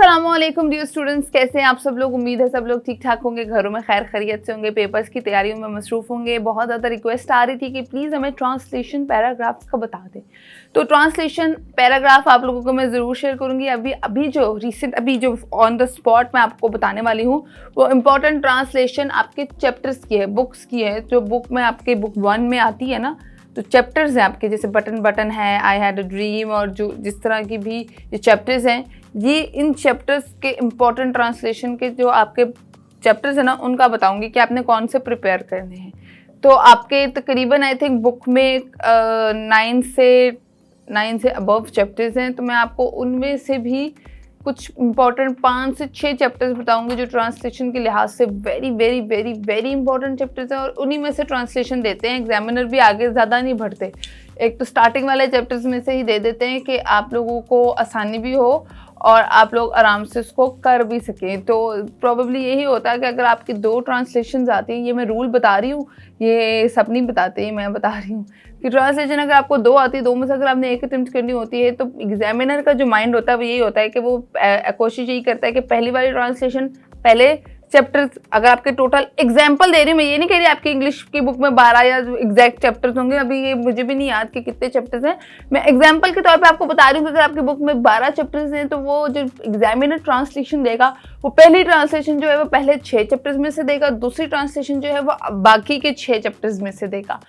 अस्सलामुअलैकुम dear students, कैसे हैं आप सब लोग। उम्मीद है सब लोग ठीक ठाक होंगे, घरों में खैर खैरियत से होंगे, पेपर्स की तैयारियों में मसरूफ़ होंगे। बहुत ज़्यादा रिक्वेस्ट आ रही थी कि प्लीज़ हमें ट्रांसलेशन पैराग्राफ्स का बता दें, तो ट्रांसलेशन पैराग्राफ आप लोगों को मैं ज़रूर शेयर करूँगी। अभी जो ऑन द स्पॉट मैं आपको बताने वाली हूँ वो इम्पॉर्टेंट ट्रांसलेशन आपके चैप्टर्स की है, बुक्स की है। जो बुक में आपके बुक 1 में आती है ना, तो चैप्टर्स हैं आपके, जैसे बटन बटन है, आई हैड अ ड्रीम, और जो जिस तरह की भी ये चैप्टर्स हैं, ये इन चैप्टर्स के इम्पॉर्टेंट ट्रांसलेशन के जो आपके चैप्टर्स हैं ना, उनका बताऊंगी कि आपने कौन से प्रिपेयर करने हैं। तो आपके तकरीबन आई थिंक बुक में 9 से अबव चैप्टर्स हैं, तो मैं आपको उनमें से भी कुछ इंपॉर्टेंट 5 से 6 चैप्टर्स बताऊंगी जो ट्रांसलेशन के लिहाज से very very very very important chapters हैं, और उन्हीं में से ट्रांसलेशन देते हैं। एग्जामिनर भी आगे ज़्यादा नहीं बढ़ते, एक तो स्टार्टिंग वाले चैप्टर्स में से ही दे देते हैं कि आप लोगों को आसानी भी हो और आप लोग आराम से उसको कर भी सकें। तो प्रॉबेबली यही होता है कि अगर आपकी 2 ट्रांसलेशंस आती हैं, ये मैं रूल बता रही हूँ, ये सब नहीं बताते, मैं बता रही हूँ कि ट्रांसलेशन अगर आपको 2 आती है, 2 में से अगर आपने एक अटेम्प्ट करनी होती है, तो एग्जामिनर का जो माइंड होता है वो यही होता है कि वो कोशिश यही करता है कि पहली वाली ट्रांसलेशन पहले चैप्टर्स, अगर आपके टोटल एग्जाम्पल दे रही हूँ मैं, ये नहीं कह रही आपकी इंग्लिश की बुक में 12 या एग्जैक्ट चैप्टर्स होंगे, अभी ये मुझे भी नहीं याद कि कितने चैप्टर्स हैं, मैं एग्जाम्पल के तौर पे आपको बता रही हूँ कि अगर आपकी बुक में 12 चैप्टर्स हैं, तो वो जो एग्जामिनर ट्रांसलेशन देगा, वो पहली ट्रांसलेशन जो है वो पहले 6 चैप्टर्स में से देगा, दूसरी ट्रांसलेशन जो है वो बाकी के 6 चैप्टर्स में से देगा।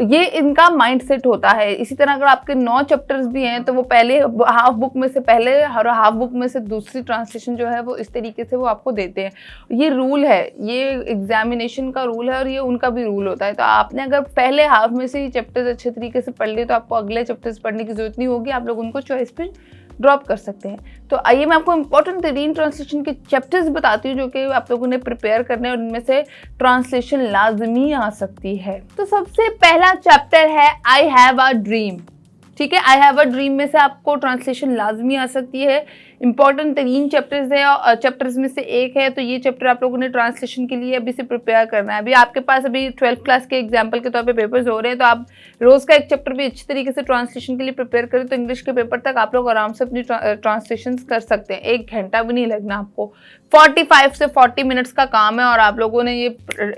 ये इनका माइंड सेट होता है। इसी तरह अगर आपके 9 चैप्टर्स भी हैं, तो वो पहले हाफ बुक में से पहले और हाफ बुक में से दूसरी ट्रांसलेशन जो है वो इस तरीके से वो आपको देते हैं। ये रूल है, ये एग्जामिनेशन का रूल है और ये उनका भी रूल होता है। तो आपने अगर पहले हाफ में से ही चैप्टर्स अच्छे तरीके से पढ़ लिए, तो आपको अगले चैप्टर्स पढ़ने की जरूरत नहीं होगी, आप लोग उनको चॉइस पे ड्रॉप कर सकते हैं। तो आइए मैं आपको इंपॉर्टेंट 3 ट्रांसलेशन के चैप्टर्स बताती हूँ जो कि आप लोगों ने प्रिपेयर करने हैं, और उनमें से ट्रांसलेशन लाजमी आ सकती है। तो सबसे पहला चैप्टर है आई हैव अ ड्रीम। ठीक है, आई हैव अ ड्रीम में से आपको ट्रांसलेशन लाजमी आ सकती है। इंपॉर्टेंट 3 चैप्टर्स है और चैप्टर्स में से एक है, तो ये चैप्टर आप लोगों ने ट्रांसलेशन के लिए अभी से प्रिपेयर करना है। अभी आपके पास अभी 12th क्लास के एग्जाम्पल के तौर पे पेपर्स हो रहे हैं, तो आप रोज़ का एक चैप्टर भी अच्छी तरीके से ट्रांसलेशन के लिए प्रिपेयर करें, तो इंग्लिश के पेपर तक आप लोग आराम से अपनी ट्रांसलेशन कर सकते हैं। 1 घंटा भी नहीं लगना आपको, 45 से 40 मिनट्स का काम है, और आप लोगों ने ये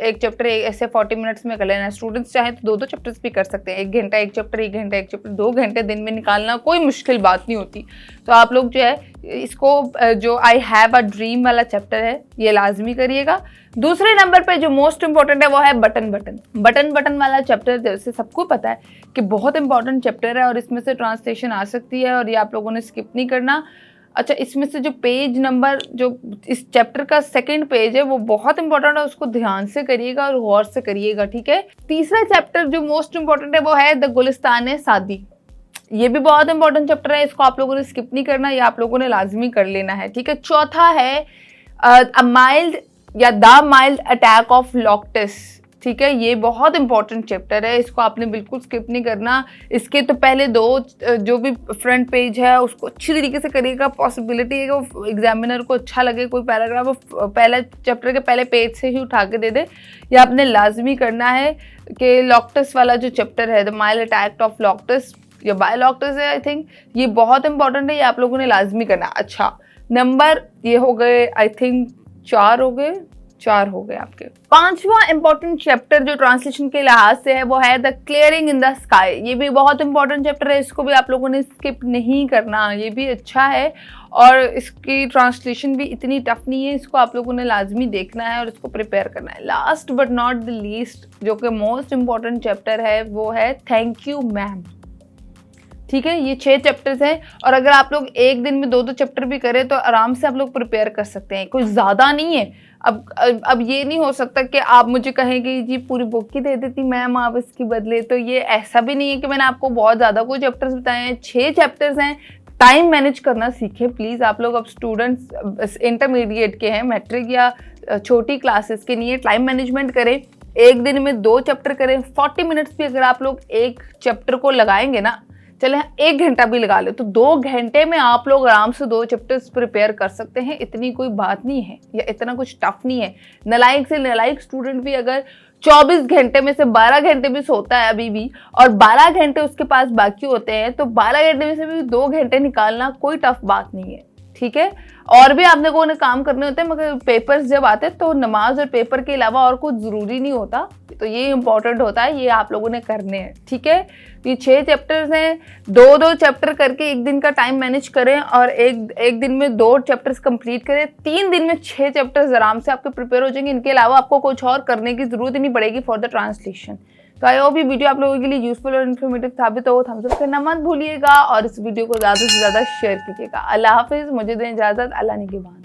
एक चैप्टर ऐसे 40 मिनट्स में कर लेना है। स्टूडेंट्स चाहें तो 2-2 चैप्टर्स भी कर सकते हैं, 1 घंटा एक चैप्टर, 1 घंटा एक चैप्टर, 2 घंटे दिन में निकालना कोई मुश्किल बात नहीं होती। तो आप लोग जो है इसको, जो आई हैव अ ड्रीम वाला चैप्टर है, ये लाजमी करिएगा। दूसरे नंबर पे जो मोस्ट इंपॉर्टेंट है वो है बटन बटन वाला चैप्टर। जैसे सबको पता है कि बहुत इंपॉर्टेंट चैप्टर है और इसमें से ट्रांसलेशन आ सकती है, और ये आप लोगों ने स्किप नहीं करना। अच्छा, इसमें से जो पेज नंबर, जो इस चैप्टर का 2nd पेज है, वो बहुत इंपॉर्टेंट है, उसको ध्यान से करिएगा और गौर से करिएगा। ठीक है, तीसरा चैप्टर जो मोस्ट इंपॉर्टेंट है वो है द गुलिस्तान सादी। ये भी बहुत इंपॉर्टेंट चैप्टर है, इसको आप लोगों ने स्किप नहीं करना, ये आप लोगों ने लाजमी कर लेना है। ठीक है, चौथा है अ माइल्ड या द माइल्ड अटैक ऑफ लॉक्टस। ठीक है, ये बहुत इंपॉर्टेंट चैप्टर है, इसको आपने बिल्कुल स्किप नहीं करना। इसके तो पहले 2 जो भी फ्रंट पेज है उसको अच्छी तरीके से करिएगा। पॉसिबिलिटी है कि वो एग्जामिनर को अच्छा लगे कोई पैराग्राफ वो पहले चैप्टर के पहले पेज से ही उठा के दे दे। ये आपने लाजमी करना है कि लॉक्टस वाला जो चैप्टर है, द माइल्ड अटैक ऑफ लॉक्टस या बायोलॉक्टस है आई थिंक, ये बहुत इंपॉर्टेंट है, ये आप लोगों ने लाजमी करना। अच्छा, नंबर ये हो गए आई थिंक 4 हो गए आपके। 5वां इंपॉर्टेंट चैप्टर जो ट्रांसलेशन के लिहाज से है वो है the clearing in the sky. ये भी बहुत इंपॉर्टेंट चैप्टर है, इसको भी आप लोगों ने स्किप नहीं करना, ये भी अच्छा है और इसकी ट्रांसलेशन भी इतनी टफ नहीं है, इसको आप लोगों ने लाजमी देखना है और इसको प्रिपेयर करना है। Last but not the least जो कि मोस्ट इंपॉर्टेंट चैप्टर है वो है थैंक यू मैम। ठीक है, ये 6 चैप्टर्स हैं, और अगर आप लोग एक दिन में 2-2 चैप्टर भी करें तो आराम से आप लोग प्रिपेयर कर सकते हैं, कोई ज़्यादा नहीं है। अब ये नहीं हो सकता कि आप मुझे कहें कि जी पूरी बुक ही दे देती मैम आप इसकी बदले, तो ये ऐसा भी नहीं है कि मैंने आपको बहुत ज़्यादा कोई चैप्टर्स बताए हैं। 6 चैप्टर्स हैं, टाइम मैनेज करना सीखें प्लीज़। आप लोग अब स्टूडेंट्स इंटरमीडिएट के हैं, मैट्रिक या छोटी क्लासेस के नहीं है, टाइम मैनेजमेंट करें। एक दिन में 2 चैप्टर करें, 40 मिनट्स भी अगर आप लोग एक चैप्टर को लगाएंगे ना, चले 1 घंटा भी लगा ले, तो 2 घंटे में आप लोग आराम से 2 चैप्टर्स प्रिपेयर कर सकते हैं। इतनी कोई बात नहीं है या इतना कुछ टफ नहीं है। नालायक से नालायक स्टूडेंट भी अगर 24 घंटे में से 12 घंटे भी सोता है अभी भी, और 12 घंटे उसके पास बाकी होते हैं, तो 12 घंटे में से भी 2 घंटे निकालना कोई टफ बात नहीं है। ठीक है। और भी आप लोगों ने काम करने होते हैं, मगर पेपर्स जब आते हैं तो नमाज और पेपर के अलावा और कुछ ज़रूरी नहीं होता, तो ये इंपॉर्टेंट होता है, ये आप लोगों ने करने हैं, ठीक है। ये 6 चैप्टर्स हैं, 2-2 चैप्टर करके एक दिन का टाइम मैनेज करें और एक दिन में 2 चैप्टर्स कंप्लीट करें। 3 दिन में 6 चैप्टर्स आराम से आपके प्रिपेयर हो जाएंगे। इनके अलावा आपको कुछ और करने की ज़रूरत ही नहीं पड़ेगी फॉर द ट्रांसलेशन। तो आई होप ये वीडियो आप लोगों के लिए यूजफुल और इन्फॉर्मेटिव साबित हो। थम्स अप करना मत भूलिएगा और इस वीडियो को ज़्यादा से ज़्यादा शेयर कीजिएगा। अल्लाह हाफिज़, मुझे दें इजाज़त, अल्लाह निगहबान।